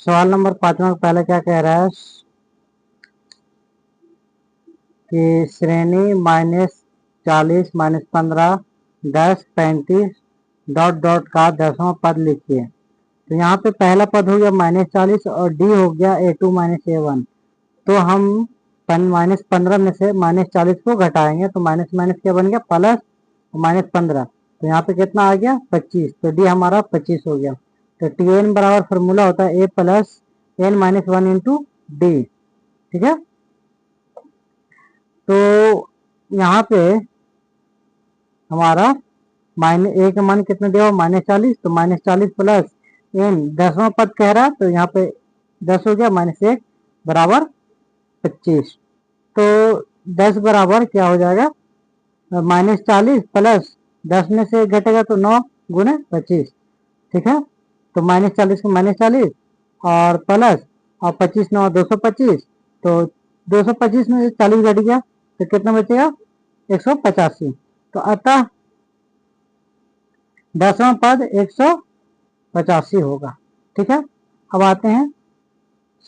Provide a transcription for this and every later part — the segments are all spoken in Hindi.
सवाल नंबर 5वां का पहला क्या कह रहा है कि श्रेणी -40 -15 10 35 डॉट डॉट का 10वां पद लिखिए। तो यहाँ पे पहला पद हो गया -40 और डी हो गया A2 - A1। तो हम -15 में से -40 को घटाएंगे तो माइनस माइनस क्या बन गया प्लस, -15 तो यहाँ पे कितना आ गया 25। तो डी हमारा 25 हो गया। तो Tn बराबर फॉर्मूला होता है A plus n - 1 into d. ठीक है, तो यहाँ पे हमारा -a का मान कितना दिया हुआ -40, तो -40 प्लस n 10वां पद कह रहा है तो यहाँ पे 10 हो गया -1 बराबर 25। तो 10 बराबर क्या हो जाएगा -40 प्लस 10 में से घटेगा तो 9 गुने 25। ठीक है, तो -40 को -40 और प्लस और 25 9 225। तो 225 में से 40 घट गया तो कितना बचेगा 185। तो अतः 10वां पद 185 होगा। ठीक है, अब आते हैं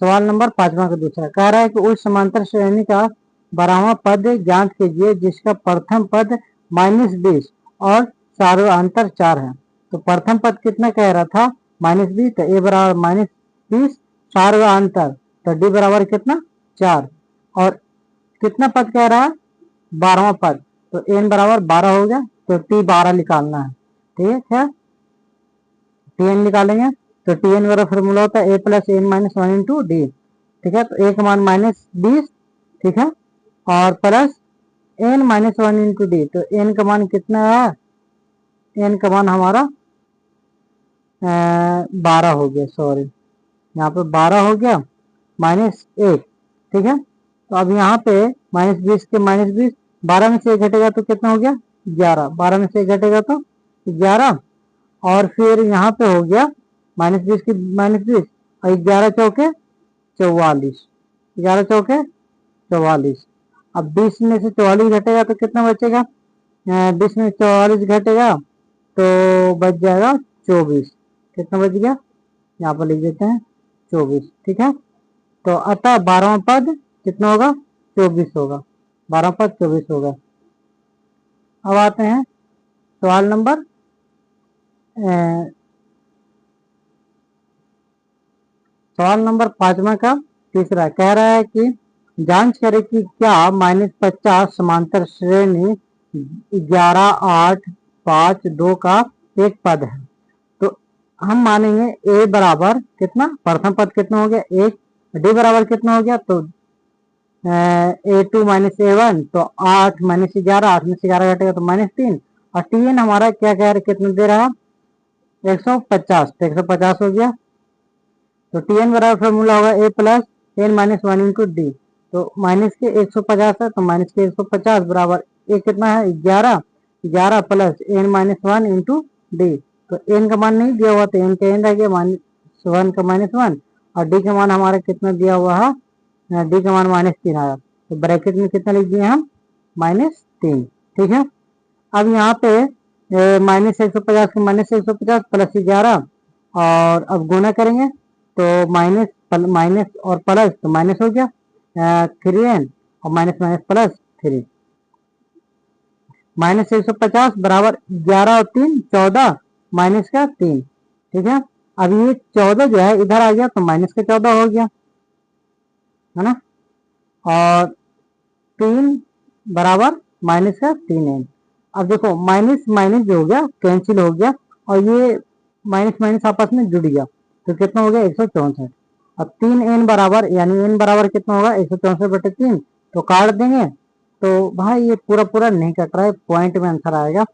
सवाल नंबर 5वां का दूसरा। कह रहा है कि उस समांतर श्रेणी का 12वां पद ज्ञात कीजिए जिसका प्रथम पद -20 और सार्वअंतर 4 है। तो प्रथम पद कितना कह रहा था -20, तो ए बराबर -20 सार्वअंतर तो डी बराबर कितना 4। और कितना पद कह रहा है 12वां पद, तो एन बराबर 12 हो गया तो टी 12 निकालना है। ठीक है, टी एन निकालेंगे तो टी एन बराबर फॉर्मूला होता है ए प्लस एन -1 इंटू डी। ठीक है, तो ए का मान -20, ठीक है, और प्लस एन -1 इंटू डी। तो एन का मान कितना है, एन का मान हमारा 12 हो गया, सॉरी यहाँ पे 12 हो गया -1। ठीक है, तो अब यहाँ पे -20 के -20 12 में से 1 घटेगा तो कितना हो गया 11, 12 में से 1 घटेगा तो 11। और फिर यहाँ पे हो गया -20 की -20 और 11 चौके 44, 11 चौके 44। अब 20 में से 44 घटेगा तो कितना बचेगा 20 में 44 घटेगा तो बच जाएगा 24। कितना बच गया यहाँ पर लिख देते हैं 24। ठीक है, तो अतः 12वां पद कितना होगा 24 होगा, 12वां पद 24 होगा। अब आते हैं सवाल नंबर 5वां का तीसरा। कह रहा है कि जांच करें कि क्या -50 समांतर श्रेणी 11 8 5 2 का एक पद है। तो हम मानेंगे ए बराबर कितना प्रथम पद कितना हो गया 1, डी बराबर कितना हो गया तो A2 - A1 तो 8 - 11, 8 में से 11 घटेगा तो -3। और टी एन हमारा क्या कह रहा है कितना दे रहा है 150, तो 150 हो गया। तो टी एन बराबर फॉर्मूला होगा ए प्लस एन -1 इंटू डी। तो माइनस के 150 है तो माइनस के 150 बराबर ए कितना है 11, 11 प्लस एन -1 इंटू डी। तो एन का मान नहीं दिया हुआ तो एन का एन रह गया -1 का -1 और डी का मान हमारा कितना दिया हुआ है डी का मान -3 आया। तो ब्रैकेट में कितना लिख दिए हम -3। ठीक है, अब यहाँ पे -150 के -150 प्लस 11 और अब गुना करेंगे तो माइनस और प्लस तो माइनस हो गया 3n और माइनस माइनस प्लस 3। -150 बराबर 11 और 3 14 माइनस का 3। ठीक है, अब ये 14 जो है इधर आ गया तो माइनस का 14 हो गया है ना, और 3 बराबर माइनस का 3n। अब देखो माइनस माइनस जो हो गया कैंसिल हो गया और ये माइनस माइनस आपस में जुड़ गया तो कितना हो गया 164। अब 3n बराबर यानी n बराबर कितना होगा 164/3 तो काट देंगे। तो भाई ये पूरा पूरा नहीं कट रहा है, पॉइंट में आंसर आएगा।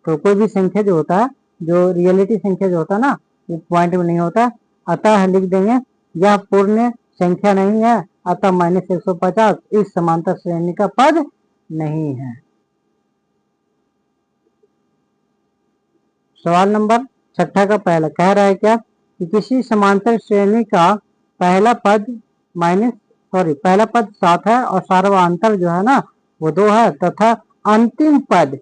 तो कोई भी संख्या जो होता है जो रियलिटी संख्या जो होता है ना वो पॉइंट में नहीं होता, अतः लिख देंगे यह पूर्ण संख्या नहीं है, अतः -150 इस समांतर श्रेणी का पद नहीं है। सवाल नंबर 6 का पहला कह रहा है क्या कि किसी समांतर श्रेणी का पहला पद पहला पद 7 है और सार्वअंतर जो है ना वो 2 है तथा अंतिम पद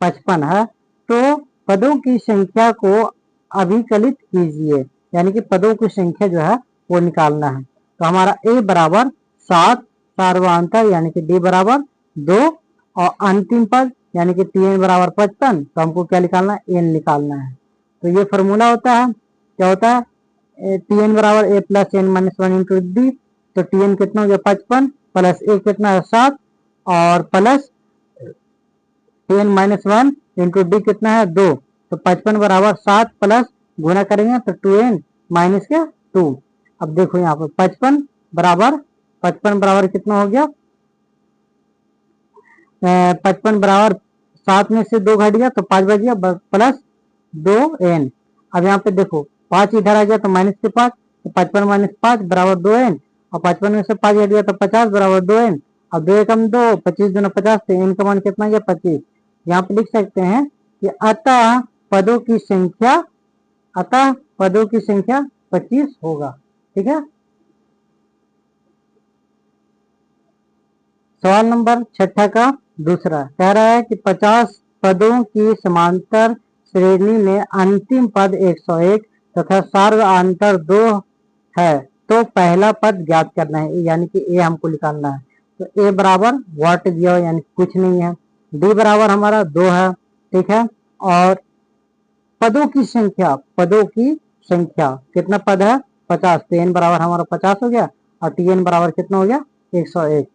55 है, तो पदों की संख्या को अभिकलित कीजिए। यानी कि पदों की संख्या जो है वो निकालना है। तो हमारा ए बराबर 7 सार्वधातुक यानी कि डी बराबर 2 और अंतिम पद यानी कि Tn बराबर 55, तो हमको क्या निकालना है, एन निकालना है। तो ये फॉर्मूला होता है, क्या होता है, Tn बराबर a plus N minus one into D. तो Tn कितना हो गया 55 प्लस ए कितना है 7 और plus Tn minus one into D कितना है 2। तो 55 बराबर 7 प्लस गुना करेंगे तो 2n माइनस क्या 2। अब देखो यहाँ पर 55 बराबर कितना हो गया, 55 बराबर 7 में से 2 घट गया तो 5 बच गया प्लस 2n। अब यहाँ पे देखो 5 इधर आ गया तो माइनस के 5, तो 55 माइनस 5 बराबर 2n और 55 में से 5 घट गया तो 50 बराबर 2n। अब 2 एकम 2, 25 दूना 50, तो n का मान कितना गया 25। यहाँ पे लिख सकते हैं कि अतः पदों की संख्या 25 होगा। ठीक है। सवाल नंबर 6 का दूसरा कह रहा है कि 50 पदों की समांतर श्रेणी में अंतिम पद 101 तथा सार्वधातुक 2 है, तो पहला पद ज्ञात करना है, यानी कि ए हमको निकालना है। तो ए बराबर व्हाट दिया यानी कुछ नहीं है, डी बराबर हमारा 2 है। ठीक है। और पदों की संख्या कितना पद है 50, तो एन बराबर हमारा 50 हो गया और Tn बराबर कितना हो गया 101।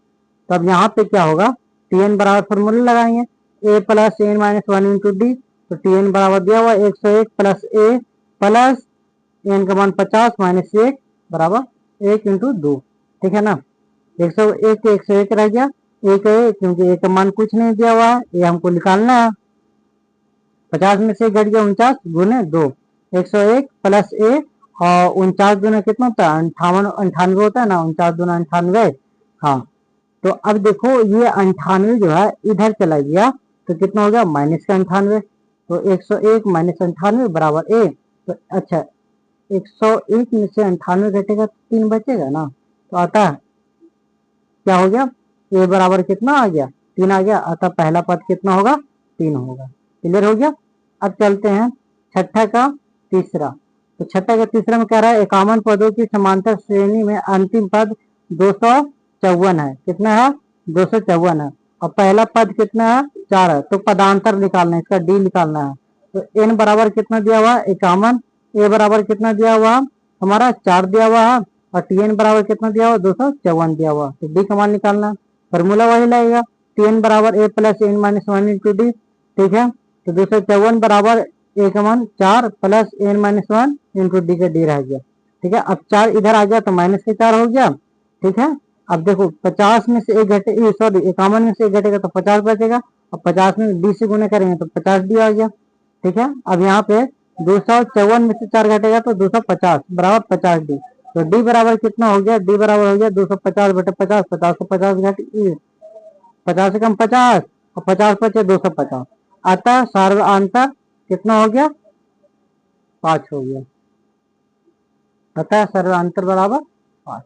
तो अब यहाँ पे क्या होगा, Tn बराबर फॉर्मूला लगाएंगे a plus N minus one into D. तो Tn बराबर दिया हुआ 101 प्लस ए प्लस एन का मान 50 माइनस 1 बराबर 1 इंटू 2। ठीक है ना। 101 रह गया, एक क्योंकि ए का मान कुछ नहीं दिया हुआ है, ये हमको निकालना है। 50 में से घट गया 49 गुने 2, 101 प्लस ए और 49 दूना कितना होता है 98 होता है ना, 49 दूना 98। हाँ, तो अब देखो ये 98 जो है इधर चला गया तो कितना हो गया माइनस का 98। तो 101 माइनस 98 बराबर ए। तो अच्छा 101 में से 98 घटेगा तो 3 बचेगा ना, तो आता क्या हो गया ए बराबर कितना आ गया 3 आ गया। अतः पहला पद कितना होगा 3 होगा। क्लियर हो गया। अब चलते हैं 6 का तीसरा। तो 6 का तीसरा में कह रहा है 51 पदों की समांतर श्रेणी में अंतिम पद 254 है। कितना है 254 है और पहला पद कितना है 4 है। तो पदांतर निकालना है, इसका डी निकालना है। तो एन बराबर कितना दिया हुआ 51, ए बराबर कितना दिया हुआ हमारा 4 दिया हुआ है और Tn बराबर कितना दिया हुआ 254 दिया हुआ। तो डी का मान निकालना है, फॉर्मूला वही लगेगा Tn बराबर a plus N minus one into d. ठीक है। तो 254 बराबर ए का मान 4 plus N minus one into d का डी रह गया। ठीक है। अब 4 इधर आ गया तो माइनस के 4 हो गया। ठीक है। अब देखो 50 में से एक घटे सॉरी 51 में से एक घटेगा तो 50 बचेगा और 50 में डी से गुना करेंगे तो 50 डी आ गया। ठीक है। अब यहाँ पे 254 में से 4 घटेगा तो 250 बराबर 50 डी। तो डी बराबर कितना हो गया, डी बराबर हो गया 250 बटे 50, 50 को 50 घट 50 से कम 50 और 50 बचे 250। अतः सार्वधातुक कितना हो गया 5 हो गया। अतः सार्वधातुक बराबर 5।